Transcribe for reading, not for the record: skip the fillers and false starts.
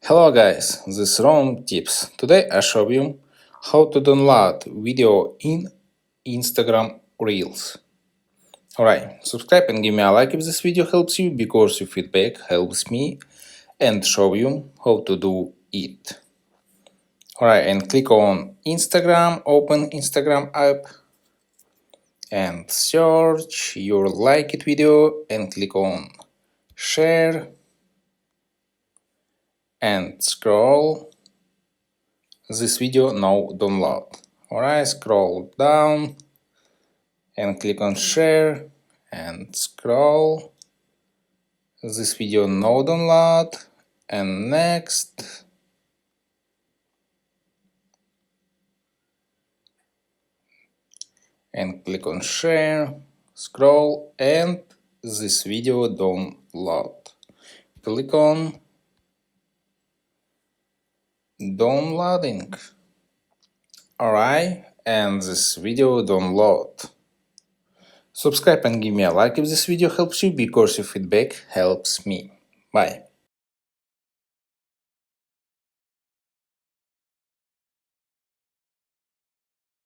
Hello guys, this is Rom Tips. Today I show you how to download video in Instagram Reels. Alright, subscribe and give me a like if this video helps you, because your feedback helps me and show you how to do it. Alright, and click on Instagram, open Instagram app and search your liked video and click on share and scroll this video now download. Alright, scroll down and click on share and scroll this video now download and next, and click on share, scroll and this video download. Click on downloading. Alright, and this video download. Subscribe and give me a like if this video helps you, because your feedback helps me. Bye.